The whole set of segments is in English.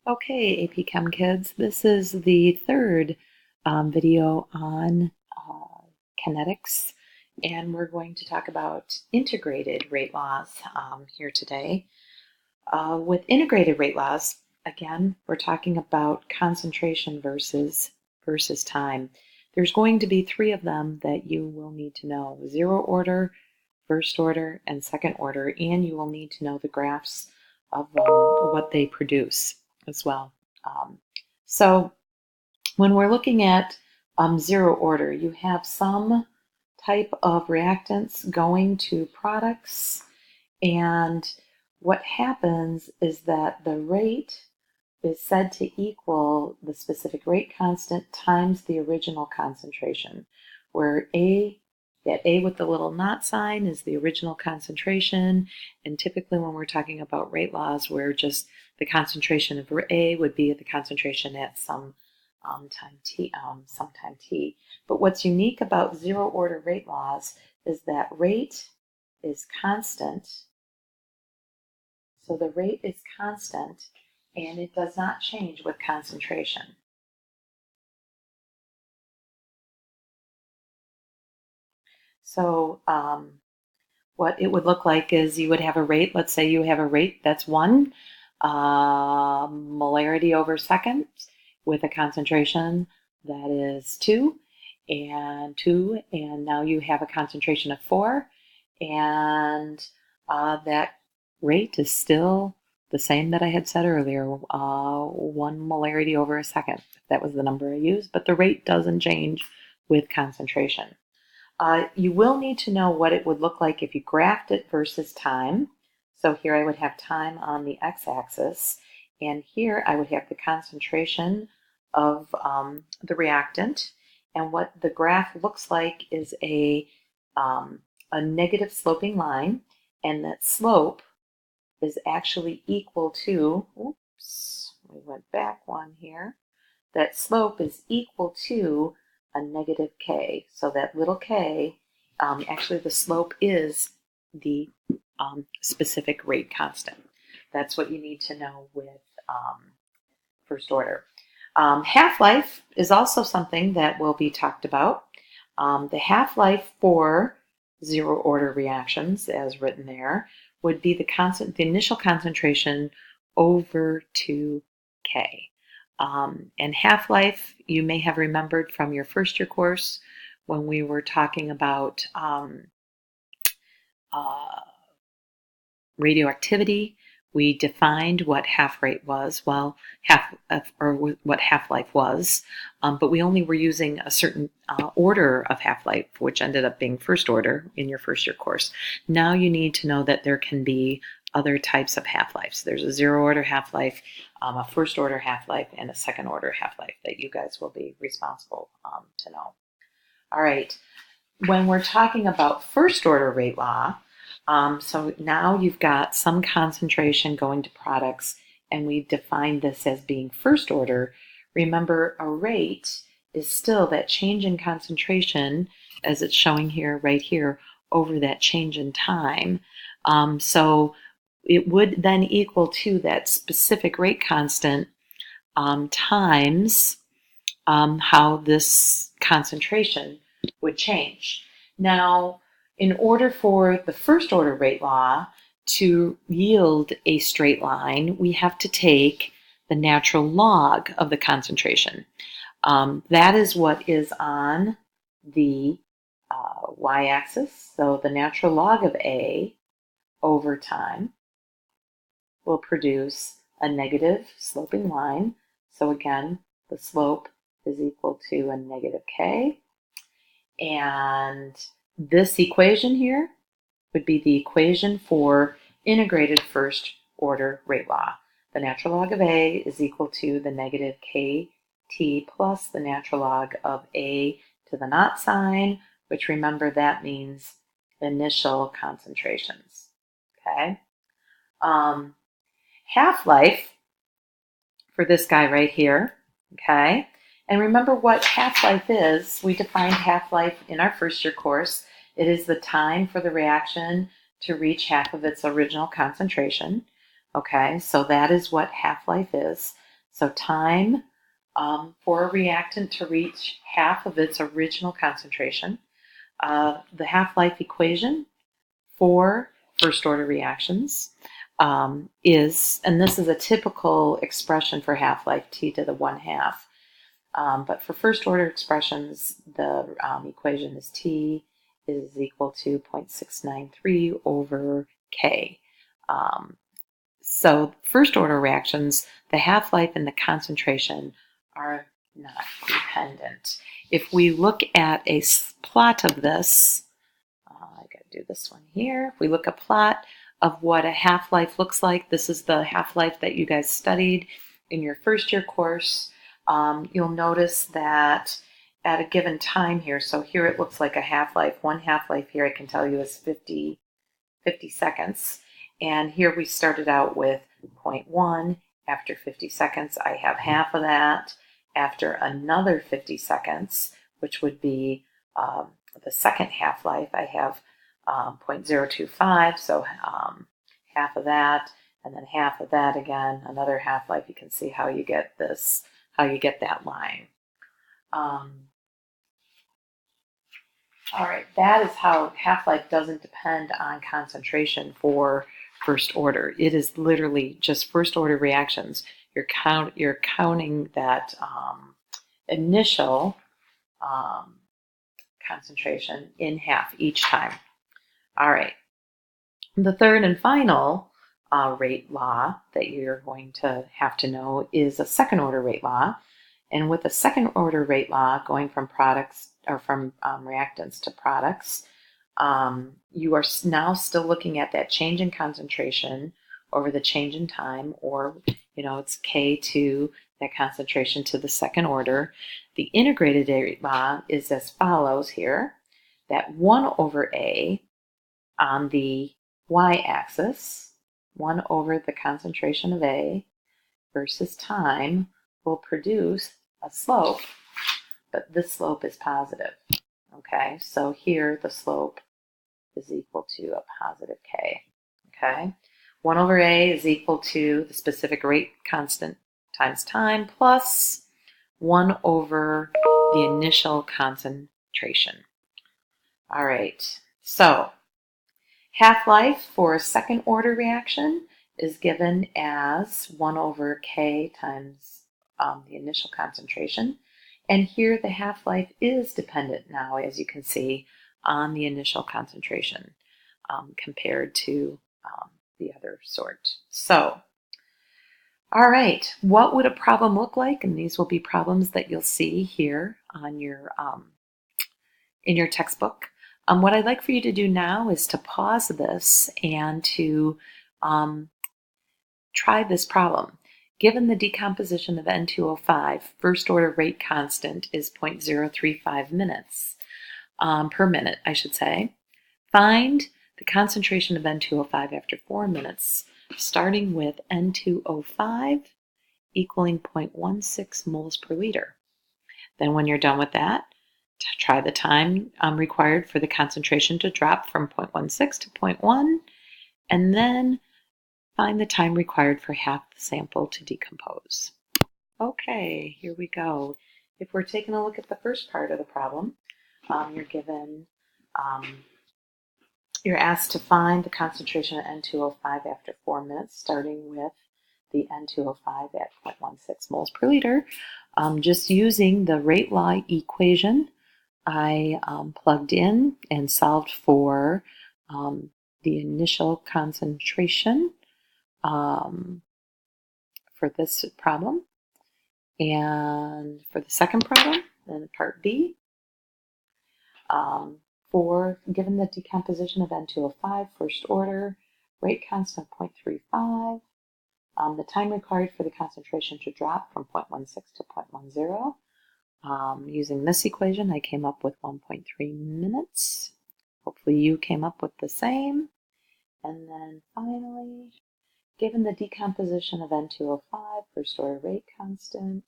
Okay, AP Chem kids, this is the third video on kinetics, and we're going to talk about integrated rate laws here today. With integrated rate laws, again, we're talking about concentration versus time. There's going to be three of them that you will need to know: zero order, first order, and second order, and you will need to know the graphs of what they produce as well. So when we're looking at zero order, you have some type of reactants going to products, and what happens is that the rate is said to equal the specific rate constant times the original concentration, where that A with the little not sign is the original concentration, and typically when we're talking about rate laws, where just the concentration of A would be the concentration at some time t. But what's unique about zero order rate laws is that rate is constant. So the rate is constant and it does not change with concentration. So what it would look like is you would have a rate, let's say you have a rate that's 1 molarity over second with a concentration that is 2, and now you have a concentration of 4, and that rate is still the same that I had said earlier, 1 molarity over a second. That was the number I used, but the rate doesn't change with concentration. You will need to know what it would look like if you graphed it versus time. So here I would have time on the x-axis, and here I would have the concentration of the reactant. And what the graph looks like is a negative sloping line, and that slope is actually equal to, oops, we went back one here, that slope is equal to a negative k. So that little k, actually the slope is the specific rate constant. That's what you need to know with first order. Half-life is also something that will be talked about. The half-life for zero order reactions, as written there, would be the initial concentration over 2K. And half-life, you may have remembered from your first year course when we were talking about radioactivity. We defined what half-rate was, what half-life was, but we only were using a certain order of half-life, which ended up being first order in your first year course. Now you need to know that there can be other types of half-lives. There's a zero order half-life, a first order half-life, and a second order half-life that you guys will be responsible to know. All right, when we're talking about first order rate law, so now you've got some concentration going to products, and we've defined this as being first order. Remember, a rate is still that change in concentration, as it's showing here, right here, over that change in time. So it would then equal to that specific rate constant times how this concentration would change. Now, in order for the first order rate law to yield a straight line, we have to take the natural log of the concentration. That is what is on the y-axis. So the natural log of A over time will produce a negative sloping line. So again, the slope is equal to a negative k. And this equation here would be the equation for integrated first order rate law. The natural log of A is equal to the negative kt plus the natural log of A to the naught sign, which, remember, that means initial concentrations. Okay. Half-life for this guy right here. Okay. And remember what half-life is. We defined half-life in our first year course. It is the time for the reaction to reach half of its original concentration. Okay, so that is what half-life is. So time for a reactant to reach half of its original concentration. The half-life equation for first-order reactions is, and this is a typical expression for half-life, T to the 1/2. But for first-order expressions, the equation is T is equal to 0.693 over K. So first-order reactions, the half-life and the concentration are not dependent. If we look at a plot of this, I got to do this one here. If we look a plot of what a half-life looks like, this is the half-life that you guys studied in your first year course. You'll notice that at a given time here, so here it looks like a half-life. One half-life here I can tell you is 50 seconds. And here we started out with 0.1. After 50 seconds, I have half of that. After another 50 seconds, which would be the second half-life, I have 0.025, so half of that, and then half of that again, another half-life. You can see how you get this, how you get that line. All right, that is how half-life doesn't depend on concentration for first order. It is literally just first order reactions. You're counting that initial concentration in half each time. All right. The third and final rate law that you're going to have to know is a second order rate law. And with a second order rate law, going from products or from reactants to products, you are now still looking at that change in concentration over the change in time, or it's K to that concentration to the second order. The integrated rate law is as follows here, that 1 over A on the y-axis, 1 over the concentration of A versus time, will produce a slope, but this slope is positive. Okay, so here the slope is equal to a positive K. Okay, 1 over A is equal to the specific rate constant times time plus 1 over the initial concentration. All right, so half-life for a second order reaction is given as 1 over K times the initial concentration. And here the half-life is dependent now, as you can see, on the initial concentration compared to the other sort. So, all right, what would a problem look like? And these will be problems that you'll see here on your in your textbook. What I'd like for you to do now is to pause this and to try this problem. Given the decomposition of N2O5, first order rate constant is 0.035 minutes per minute, I should say. Find the concentration of N2O5 after 4 minutes, starting with N2O5 equaling 0.16 moles per liter. Then when you're done with that, try the time required for the concentration to drop from 0.16 to 0.1, and then find the time required for half the sample to decompose. Okay, here we go. If we're taking a look at the first part of the problem, you're asked to find the concentration of N2O5 after 4 minutes, starting with the N2O5 at 0.16 moles per liter. Just using the rate law equation, I plugged in and solved for the initial concentration for this problem. And for the second problem, then part B, given the decomposition of N2O5, first order, rate constant of 0.35, the time required for the concentration to drop from 0.16 to 0.10. Using this equation, I came up with 1.3 minutes. Hopefully you came up with the same. And then finally, given the decomposition of N2O5, first order rate constant,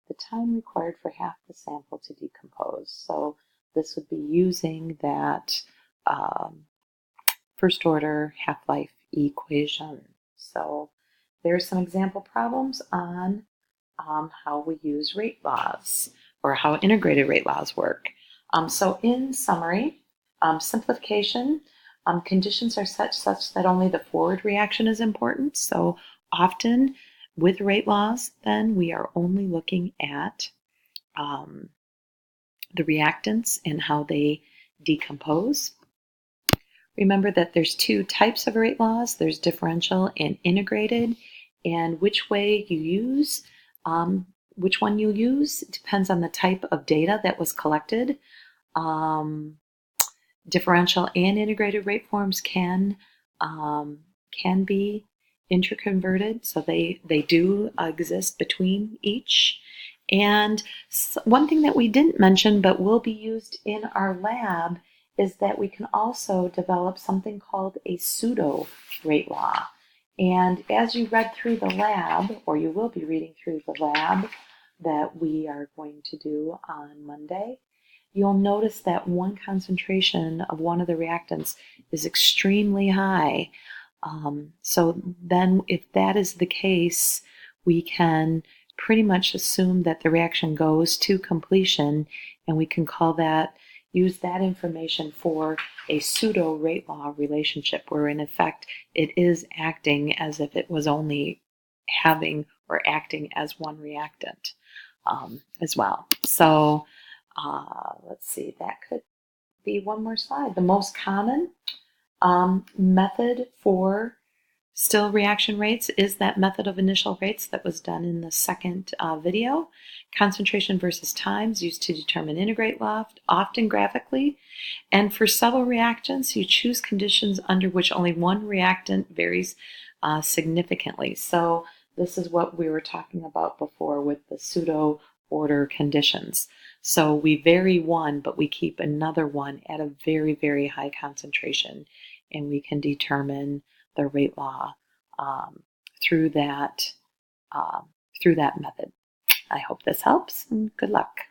the time required for half the sample to decompose. So this would be using that first order half-life equation. So there's some example problems on how we use rate laws or how integrated rate laws work. So in summary, simplification, conditions are such that only the forward reaction is important. So often with rate laws, then we are only looking at the reactants and how they decompose. Remember that there's two types of rate laws. There's differential and integrated, and which one you use depends on the type of data that was collected. Differential and integrated rate forms can be interconverted, so they do exist between each. And one thing that we didn't mention but will be used in our lab is that we can also develop something called a pseudo rate law. And as you read through the lab, or you will be reading through the lab that we are going to do on Monday, you'll notice that one concentration of one of the reactants is extremely high. So then if that is the case, we can pretty much assume that the reaction goes to completion, and we can use that information for a pseudo rate law relationship, where in effect it is acting as if it was only having or acting as one reactant as well. So let's see, that could be one more slide. The most common method for still reaction rates is that method of initial rates that was done in the second video. Concentration versus times used to determine integrate law, often graphically. And for several reactants, you choose conditions under which only one reactant varies significantly. So this is what we were talking about before with the pseudo order conditions. So we vary one, but we keep another one at a very, very high concentration, and we can determine the rate law through that method. I hope this helps, and good luck.